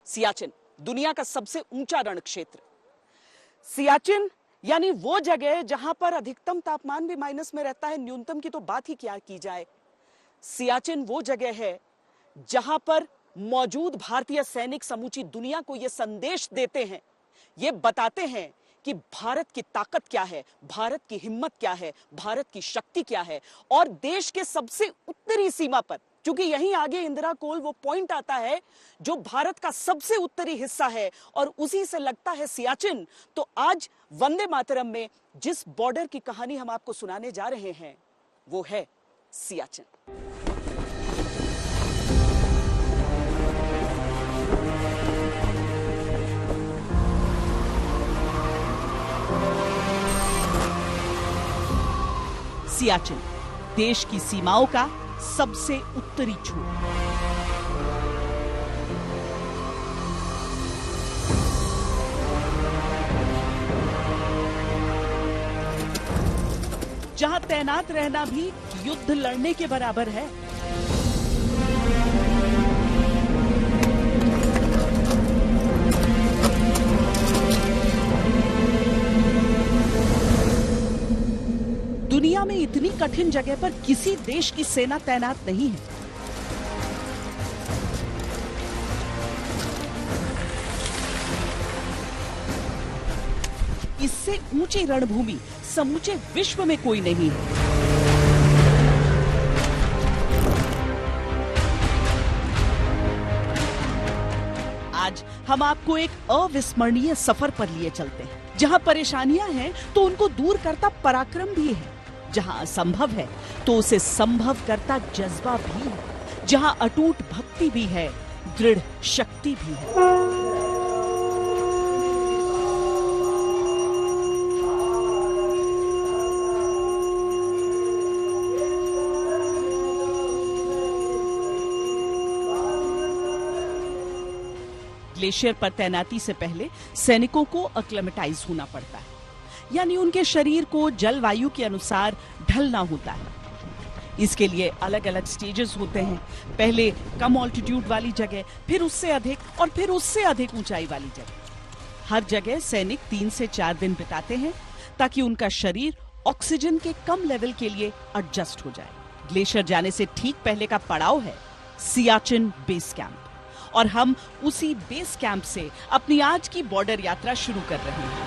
सियाचिन, दुनिया का सबसे ऊंचा रण क्षेत्र। सियाचिन यानी वो जगह जहां पर अधिकतम तापमान भी माइनस में रहता है, न्यूनतम की तो बात ही क्या की जाए। सियाचिन वो जगह है जहां पर मौजूद भारतीय सैनिक समूची दुनिया को यह संदेश देते हैं, ये बताते हैं कि भारत की ताकत क्या है, भारत की हिम्मत क्या है, भारत की शक्ति क्या है। और देश के सबसे उत्तरी सीमा पर, क्योंकि यहीं आगे इंदिरा कोल वो पॉइंट आता है जो भारत का सबसे उत्तरी हिस्सा है और उसी से लगता है सियाचिन। तो आज वंदे मातरम में जिस बॉर्डर की कहानी हम आपको सुनाने जा रहे हैं वो है सियाचिन। सियाचिन देश की सीमाओं का सबसे उत्तरी छोर। जहां तैनात रहना भी युद्ध लड़ने के बराबर है। दुनिया में इतनी कठिन जगह पर किसी देश की सेना तैनात नहीं है। इससे ऊंची रणभूमि समूचे विश्व में कोई नहीं है। आज हम आपको एक अविस्मरणीय सफर पर लिए चलते हैं, जहां परेशानियां हैं तो उनको दूर करता पराक्रम भी है, जहां असंभव है तो उसे संभव करता जज्बा भी है, जहां अटूट भक्ति भी है, दृढ़ शक्ति भी है। ग्लेशियर पर तैनाती से पहले सैनिकों को एक्लेमेटाइज होना पड़ता है, यानी उनके शरीर को जलवायु के अनुसार ढलना होता है। इसके लिए अलग अलग स्टेजेस होते हैं। पहले कम ऑल्टीट्यूड वाली जगह, फिर उससे अधिक और फिर उससे अधिक ऊंचाई वाली जगह। हर जगह सैनिक 3 से 4 दिन बिताते हैं ताकि उनका शरीर ऑक्सीजन के कम लेवल के लिए एडजस्ट हो जाए। ग्लेशियर जाने से ठीक पहले का पड़ाव है सियाचिन बेस कैंप, और हम उसी बेस कैंप से अपनी आज की बॉर्डर यात्रा शुरू कर रहे हैं।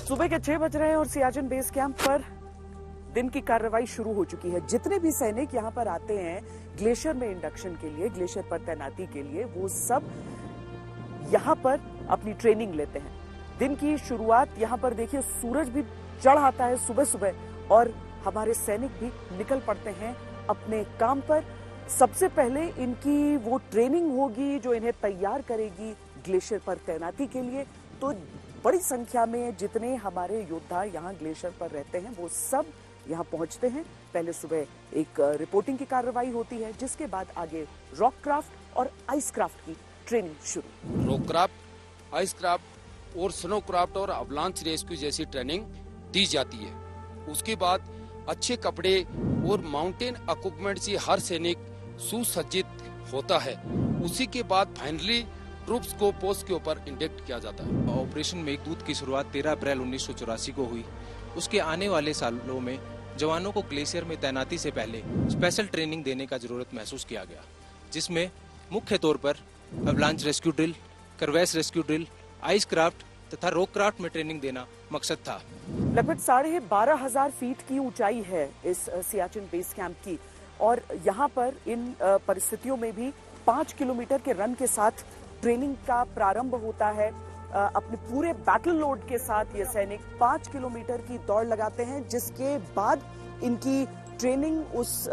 सुबह के 6 बज रहे हैं और सियाचिन बेस कैंप पर दिन की कार्रवाई शुरू हो चुकी है। जितने भी सैनिक यहाँ पर आते हैं ग्लेशियर में इंडक्शन के लिए, ग्लेशियर पर तैनाती के लिए, वो सब यहाँ पर अपनी ट्रेनिंग लेते हैं। दिन की शुरुआत यहाँ पर देखिए, सूरज भी चढ़ आता है सुबह सुबह और हमारे सैनिक भी निकल पड़ते हैं अपने काम पर। सबसे पहले इनकी वो ट्रेनिंग होगी जो इन्हें तैयार करेगी ग्लेशियर पर तैनाती के लिए। तो बड़ी संख्या में जितने हमारे योद्धा यहाँ ग्लेशियर पर रहते हैं वो सब यहाँ पहुंचते हैं। पहले सुबह एक रिपोर्टिंग की कार्रवाई होती है, जिसके बाद आगे रॉक क्राफ्ट और आइस क्राफ्ट की ट्रेनिंग शुरू। रॉक क्राफ्ट, आइस क्राफ्ट और स्नो क्राफ्ट और अवलांच रेस्क्यू जैसी ट्रेनिंग दी जाती है। उसके बाद अच्छे कपड़े और माउंटेन इक्विपमेंट से हर सैनिक सुसज्जित होता है। उसी के बाद फाइनली ट्रूप्स को पोस्ट के ऊपर इंडक्ट किया जाता है। ऑपरेशन मेघदूत की शुरुआत 13 अप्रैल 1984 को हुई। उसके आने वाले सालों में जवानों को ग्लेशियर में तैनाती से पहले स्पेशल ट्रेनिंग देने का जरूरत महसूस किया गया, जिसमें मुख्य तौर पर avalanche rescue drill, crevasse rescue drill, ice craft तथा रॉक क्राफ्ट में ट्रेनिंग देना मकसद था। लगभग 12,500 फीट की ऊंचाई है इस सियाचिन बेस कैंप की, और यहाँ पर इन परिस्थितियों में भी 5 किलोमीटर के रन के साथ ट्रेनिंग का प्रारंभ होता है। अपने पूरे बैटल लोड के साथ ये सैनिक 5 किलोमीटर की दौड़ लगाते हैं, जिसके बाद इनकी ट्रेनिंग उस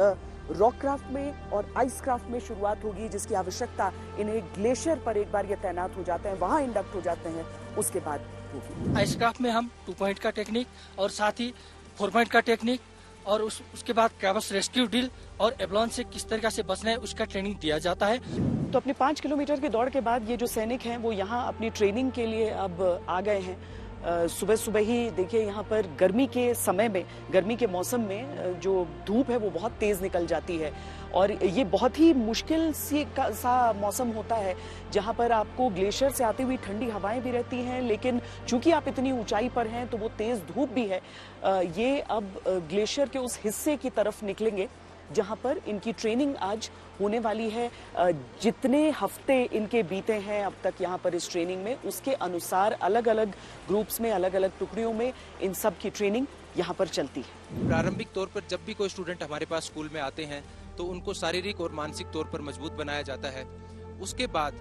रॉक क्राफ्ट में और आइस क्राफ्ट में शुरुआत होगी, जिसकी आवश्यकता इन्हें ग्लेशियर पर एक बार ये तैनात हो जाते हैं, वहां इंडक्ट हो जाते हैं, उसके बाद होगी। आइस क्राफ्ट में हम 2 पॉइंट का टेक्निक और साथ ही 4 पॉइंट का टेक्निक और उसके बाद क्रैवस रेस्क्यू ड्रिल और एवलांच से किस तरीके से बचना है उसका ट्रेनिंग दिया जाता है। तो अपने 5 किलोमीटर की दौड़ के बाद ये जो सैनिक हैं वो यहाँ अपनी ट्रेनिंग के लिए अब आ गए हैं। सुबह सुबह ही देखिए यहाँ पर गर्मी के समय में, गर्मी के मौसम में जो धूप है वो बहुत तेज निकल जाती है और ये बहुत ही मुश्किल सा मौसम होता है जहाँ पर आपको ग्लेशियर से आती हुई ठंडी हवाएं भी रहती हैं, लेकिन चूंकि आप इतनी ऊंचाई पर हैं तो वो तेज धूप भी है। ये अब ग्लेशियर के उस हिस्से की तरफ निकलेंगे जहां पर इनकी ट्रेनिंग आज होने वाली है। जितने हफ्ते इनके बीते हैं अब तक यहाँ पर इस ट्रेनिंग में, उसके अनुसार अलग अलग ग्रुप्स में, अलग अलग टुकड़ियों में इन सब की ट्रेनिंग यहाँ पर चलती है। प्रारंभिक तौर पर जब भी कोई स्टूडेंट हमारे पास स्कूल में आते हैं तो उनको शारीरिक और मानसिक तौर पर मजबूत बनाया जाता है। उसके बाद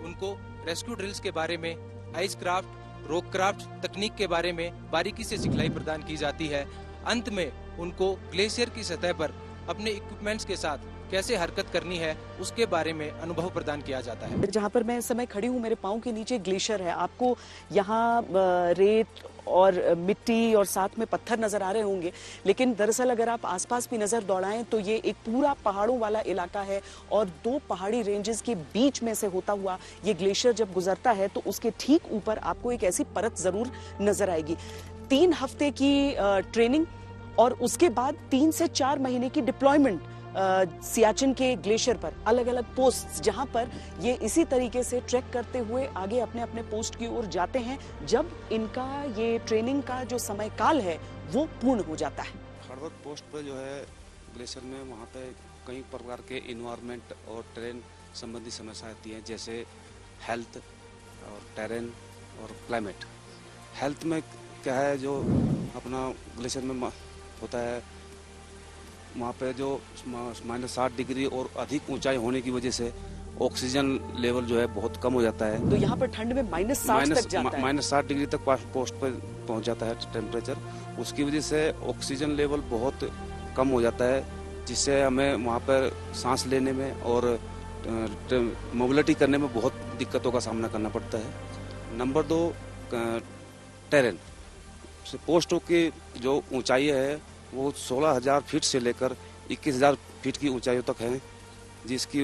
उनको रेस्क्यू ड्रिल्स के बारे में, आइस क्राफ्ट, रॉक क्राफ्ट तकनीक के बारे में बारीकी से सिखलाई प्रदान की जाती है। अंत में उनको ग्लेशियर की सतह पर अपने इक्विपमेंट्स के साथ कैसे हरकत करनी है उसके बारे में अनुभव प्रदान किया जाता है। जहाँ पर मैं इस समय खड़ी हूँ, मेरे पाँव के नीचे ग्लेशियर है। आपको यहाँ रेत और मिट्टी और साथ में पत्थर नजर आ रहे होंगे, लेकिन दरअसल अगर आप आसपास भी नजर दौड़ाएं तो ये एक पूरा पहाड़ों वाला इलाका है और दो पहाड़ी रेंजेस के बीच में से होता हुआ ये ग्लेशियर जब गुजरता है तो उसके ठीक ऊपर आपको एक ऐसी परत जरूर नजर आएगी। 3 हफ्ते की ट्रेनिंग और उसके बाद 3 से 4 महीने की डिप्लॉयमेंट सियाचिन के ग्लेशियर पर, अलग अलग पोस्ट जहां पर ये इसी तरीके से ट्रैक करते हुए आगे अपने अपने पोस्ट की ओर जाते हैं जब इनका ये ट्रेनिंग का जो समय काल है वो पूर्ण हो जाता है। हर वक्त पोस्ट पर जो है ग्लेशियर में वहाँ पे कई प्रकार के इन्वायरमेंट और ट्रेन संबंधी समस्या आती हैं, जैसे हेल्थ और टेरेन और क्लाइमेट। हेल्थ में क्या है, जो अपना ग्लेशियर में होता है वहाँ पे जो -60 डिग्री और अधिक ऊंचाई होने की वजह से ऑक्सीजन लेवल जो है बहुत कम हो जाता है। तो यहाँ पर ठंड में -60 तक जाता है। -60 डिग्री तक पोस्ट पर पहुँच जाता है टेम्परेचर। उसकी वजह से ऑक्सीजन लेवल बहुत कम हो जाता है, जिससे हमें वहाँ पर सांस लेने में और मोबिलिटी करने में बहुत दिक्कतों का सामना करना पड़ता है। Number 2, terrain. पोस्ट की जो ऊंचाई है वो 16,000 फीट से लेकर 21,000 फीट की ऊंचाइयों तक है, जिसकी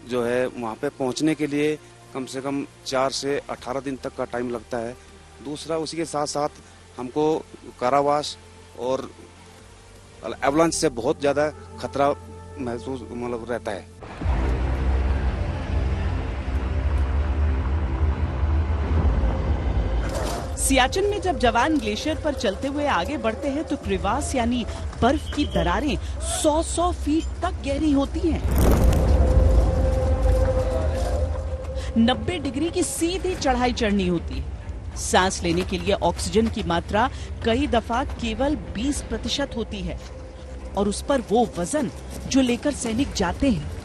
जो है वहाँ पे पहुँचने के लिए कम से कम 4 से 18 दिन तक का टाइम लगता है। दूसरा, उसी के साथ साथ हमको कारावास और एवलांच से बहुत ज़्यादा खतरा महसूस रहता है। सियाचिन में जब जवान ग्लेशियर पर चलते हुए आगे बढ़ते हैं तो क्रिवास यानी बर्फ की दरारें 100 फीट तक गहरी होती हैं। 90 डिग्री की सीधी चढ़ाई चढ़नी होती है। सांस लेने के लिए ऑक्सीजन की मात्रा कई दफा केवल 20% होती है और उस पर वो वजन जो लेकर सैनिक जाते हैं।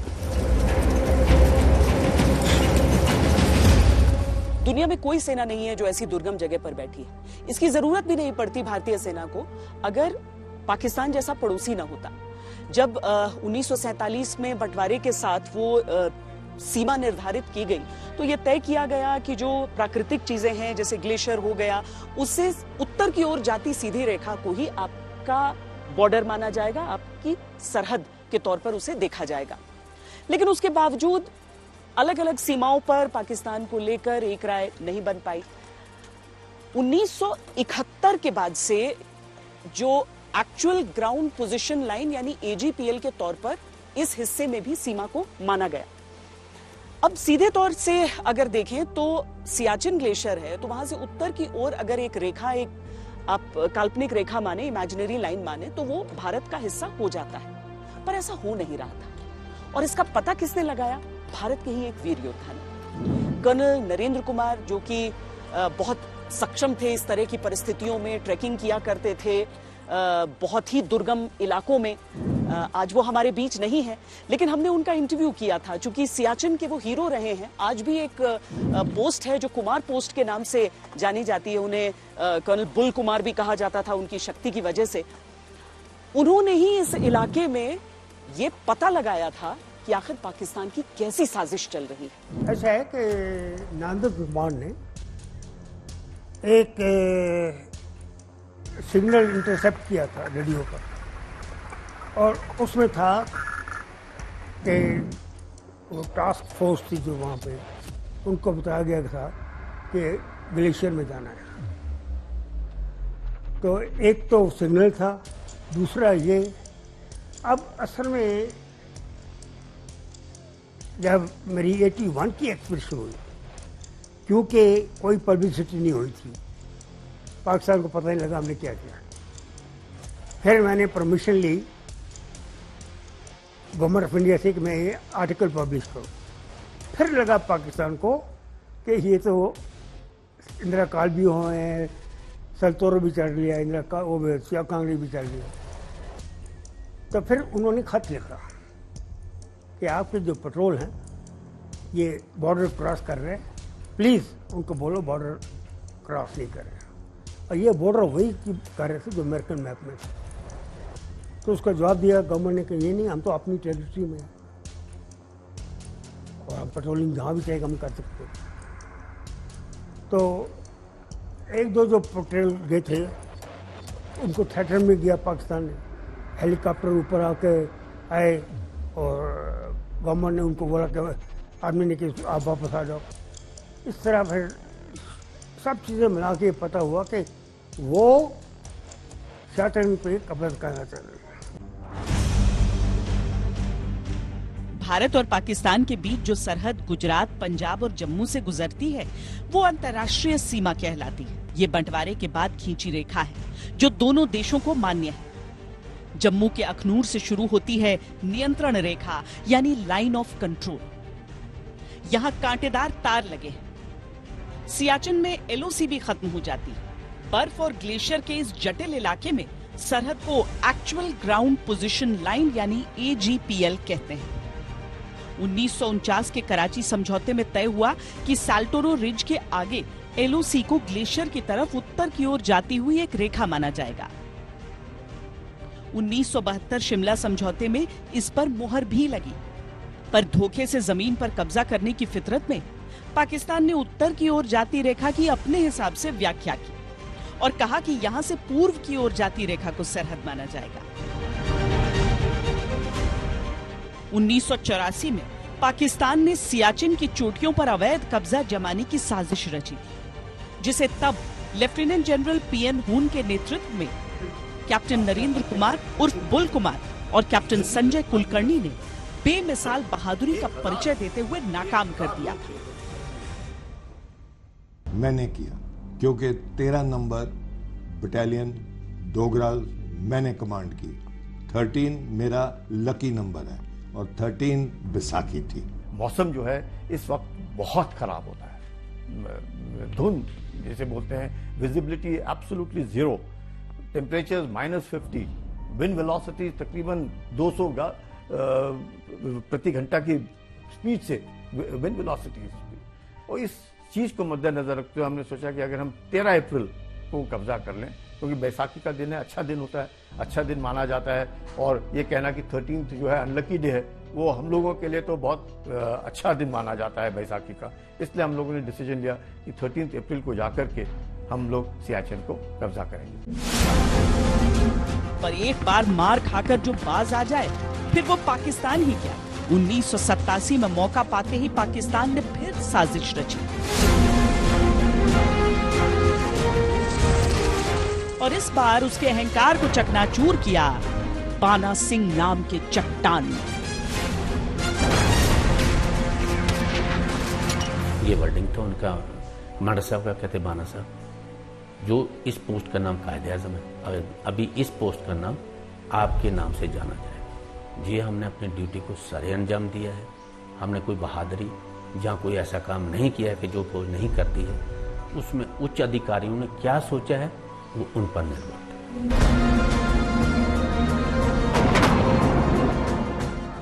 दुनिया में कोई सेना नहीं है जो ऐसी दुर्गम जगह पर बैठी है। इसकी जरूरत भी नहीं पड़ती भारतीय सेना को अगर पाकिस्तान जैसा पड़ोसी ना होता। जब 1947 में बंटवारे के साथ वो सीमा निर्धारित की गई तो ये तय किया गया कि जो प्राकृतिक चीजें हैं जैसे ग्लेशियर हो गया, उससे उत्तर की ओर जाती सीधी रेखा को ही आपका बॉर्डर माना जाएगा, आपकी सरहद के तौर पर उसे देखा जाएगा। लेकिन उसके बावजूद अलग अलग सीमाओं पर पाकिस्तान को लेकर एक राय नहीं बन पाई। 1971 के बाद से जो एक्चुअल ग्राउंड पोजीशन लाइन यानी एजीपीएल के तौर पर इस हिस्से में भी सीमा को माना गया। अब सीधे तौर से अगर देखें तो सियाचिन ग्लेशियर है तो वहां से उत्तर की ओर अगर एक रेखा, एक आप काल्पनिक रेखा माने, इमेजिनरी लाइन माने, तो वो भारत का हिस्सा हो जाता है। पर ऐसा हो नहीं रहा था और इसका पता किसने लगाया? भारत के ही एक वीर योद्धा ने, कर्नल नरेंद्र कुमार, जो कि बहुत सक्षम थे इस तरह की परिस्थितियों में, ट्रैकिंग किया करते थे बहुत ही दुर्गम इलाकों में। आज वो हमारे बीच नहीं है, लेकिन हमने उनका इंटरव्यू किया था। चूंकि सियाचिन के वो हीरो रहे हैं, आज भी एक पोस्ट है जो कुमार पोस्ट के नाम से जानी जाती है। उन्हें कर्नल बुल कुमार भी कहा जाता था उनकी शक्ति की वजह से। उन्होंने ही इस इलाके में ये पता लगाया था कि आखिर पाकिस्तान की कैसी साजिश चल रही है। ऐसा है कि नरेंद्र कुमार ने एक सिग्नल इंटरसेप्ट किया था रेडियो पर और उसमें था कि वो टास्क फोर्स थी जो वहाँ पे, उनको बताया गया था कि ग्लेशियर में जाना है। तो एक तो सिग्नल था, दूसरा ये। अब असल में जब मेरी 81 की एक्सपीडिशन हुई, क्योंकि कोई पब्लिसिटी नहीं हुई थी, पाकिस्तान को पता नहीं लगा हमने क्या किया। फिर मैंने परमिशन ली गवर्नमेंट ऑफ इंडिया से कि मैं ये आर्टिकल पब्लिश करूँ। फिर लगा पाकिस्तान को कि ये तो इंदिरा काल भी हुए हैं, सलतोरो भी चढ़ लिया, इंदिरा का वो सिया कांगड़ी भी चढ़ लिया। तो फिर उन्होंने खत लिखा कि आपके जो पेट्रोल हैं ये बॉर्डर क्रॉस कर रहे हैं, प्लीज़ उनको बोलो बॉर्डर क्रॉस नहीं कर रहे हैं। और ये बॉर्डर वही कर रहे थे जो अमेरिकन मैप में थे। तो उसका जवाब दिया गवर्नमेंट ने कि ये नहीं, हम तो अपनी टेरिटरी में हैं और हम पेट्रोलिंग जहाँ भी चाहेगा हम कर सकते हैं। तो एक दो जो पेट्रोल गए थे उनको थिएटर में गया पाकिस्तान ने, हेलीकॉप्टर ऊपर आके आए और गवर्नमेंट ने उनको बोला कि आर्मी ने कि आप वापस आ जाओ। इस तरह फिर सब चीज़ें मिला के पता हुआ कि वो सियाचिन पे कब्जा करना चाह रहे हैं। भारत और पाकिस्तान के बीच जो सरहद गुजरात, पंजाब और जम्मू से गुजरती है वो अंतर्राष्ट्रीय सीमा कहलाती है। ये बंटवारे के बाद खींची रेखा है जो दोनों देशों को मान्य है। जम्मू के अखनूर से शुरू होती है नियंत्रण रेखा यानी लाइन ऑफ कंट्रोल। यहाँ कांटेदार तार लगे हैं। सियाचिन में एलओसी भी खत्म हो जाती है। बर्फ और ग्लेशियर के इस जटिल इलाके में सरहद को एक्चुअल ग्राउंड पोजीशन लाइन यानी एजीपीएल कहते हैं। 1949 के कराची समझौते में तय हुआ कि साल्टोरो रिज के आगे एलओसी को ग्लेशियर की तरफ उत्तर की ओर जाती हुई एक रेखा माना जाएगा। 1972 शिमला समझौते में इस पर मुहर भी लगी, पर धोखे से जमीन पर कब्जा करने की फितरत में पाकिस्तान ने उत्तर की ओर जाती रेखा की अपने हिसाब से व्याख्या की और कहा कि यहां से पूर्व की ओर जाती रेखा को सरहद माना जाएगा। 1984 में पाकिस्तान ने सियाचिन की चोटियों पर अवैध कब्जा जमाने की साजिश रची, जिसे तब लेफ्टिनेंट जनरल पीएन हून के नेतृत्व में कैप्टन नरेंद्र कुमार उर्फ बुल कुमार और कैप्टन संजय कुलकर्णी ने बेमिसाल बहादुरी का परिचय देते हुए नाकाम कर दिया। मैंने किया क्योंकि 13 नंबर बटालियन डोगराल मैंने कमांड की। 13 मेरा लकी नंबर है और 13 बैसाखी थी। मौसम जो है इस वक्त बहुत खराब होता है। धुंध जैसे बोलते हैं, visibility absolutely zero, temperature -50, wind velocity तकरीबन 200 प्रति घंटा की स्पीड से विंड वेलोसिटी। और इस चीज को मद्देनजर रखते हुए हमने सोचा कि अगर हम 13 अप्रैल को कब्जा कर लें, क्योंकि बैसाखी का दिन है, अच्छा दिन होता है, अच्छा दिन माना जाता है। और ये कहना कि 13th जो है अनलकी डे है, वो हम लोगों के लिए तो बहुत अच्छा दिन माना जाता है बैसाखी का। इसलिए हम लोगों ने डिसीजन लिया कि 13 अप्रैल को जाकर के हम लोग सियाचिन को कब्जा करेंगे। पर एक बार मार खाकर जो बाज आ जाए फिर वो पाकिस्तान ही क्या। 1987 में मौका पाते ही पाकिस्तान ने फिर साजिश रची और इस बार उसके अहंकार को चकनाचूर किया बाना सिंह नाम के चट्टान ने। ये वर्डिंग था उनका, माडा साहब का कहते बाना साहब, जो इस पोस्ट का नाम कायदे आज़म है। अभी इस पोस्ट का नाम आपके नाम से जाना जाए। जी हमने अपनी ड्यूटी को सरे अंजाम दिया है। हमने कोई बहादुरी, जहाँ कोई ऐसा काम नहीं किया है कि जो फौज नहीं करती है, उसमें उच्च अधिकारियों ने क्या सोचा है वो उन पर निर्भर है।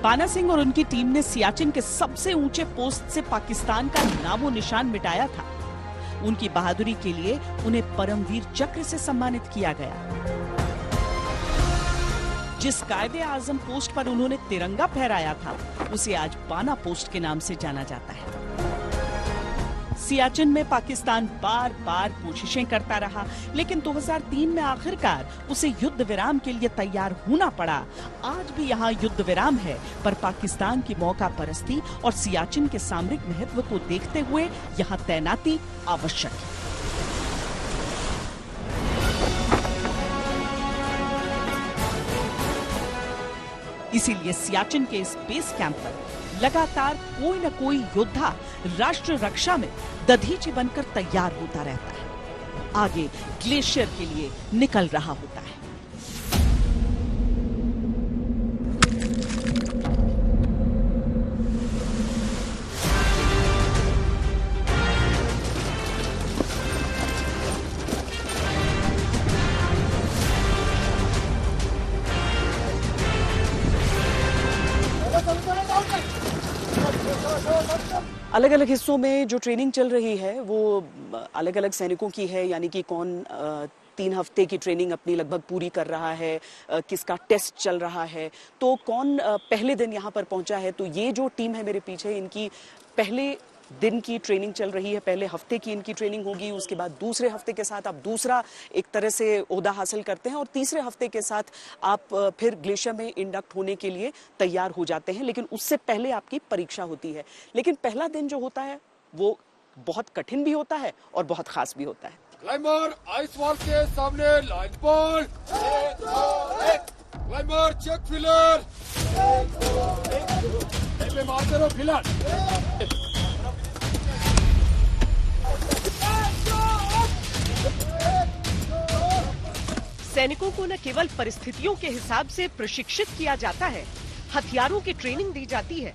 बाना सिंह और उनकी टीम ने सियाचिन के सबसे ऊंचे पोस्ट से पाकिस्तान का नामो निशान मिटाया था। उनकी बहादुरी के लिए उन्हें परमवीर चक्र से सम्मानित किया गया। जिस कायदे आजम पोस्ट पर उन्होंने तिरंगा फहराया था उसे आज बाना पोस्ट के नाम से जाना जाता है। सियाचिन में पाकिस्तान बार बार कोशिशें करता रहा, लेकिन 2003 में आखिरकार उसे युद्ध विराम के लिए तैयार होना पड़ा। आज भी यहाँ युद्ध विराम है, पर पाकिस्तान की मौका परस्ती और सियाचिन के सामरिक महत्व को देखते हुए यहाँ तैनाती आवश्यक है। इसीलिए सियाचिन के इस बेस कैंप पर लगातार कोई न कोई योद्धा राष्ट्र रक्षा में दधीचि बनकर तैयार होता रहता है, आगे ग्लेशियर के लिए निकल रहा होता है। अलग अलग हिस्सों में जो ट्रेनिंग चल रही है वो अलग अलग सैनिकों की है, यानी कि कौन 3 हफ्ते की ट्रेनिंग अपनी लगभग पूरी कर रहा है, किसका टेस्ट चल रहा है, तो कौन पहले दिन यहाँ पर पहुंचा है। तो ये जो टीम है मेरे पीछे, इनकी पहले दिन की ट्रेनिंग चल रही है, पहले हफ्ते की इनकी ट्रेनिंग होगी, उसके बाद दूसरे हफ्ते के साथ आप दूसरा एक तरह से ओहदा हासिल करते हैं और तीसरे हफ्ते के साथ आप फिर ग्लेशियर में इंडक्ट होने के लिए तैयार हो जाते हैं। लेकिन उससे पहले आपकी परीक्षा होती है। लेकिन पहला दिन जो होता है वो बहुत कठिन भी होता है और बहुत खास भी होता है। क्लाइंबर आइस वॉल के सामने line ball, climber check filler, पहले मारते रहो फिलर। सैनिकों को न केवल परिस्थितियों के हिसाब से प्रशिक्षित किया जाता है, हथियारों की ट्रेनिंग दी जाती है,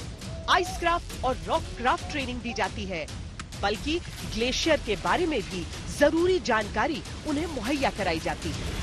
आइस क्राफ्ट और रॉक क्राफ्ट ट्रेनिंग दी जाती है, बल्कि ग्लेशियर के बारे में भी जरूरी जानकारी उन्हें मुहैया कराई जाती है।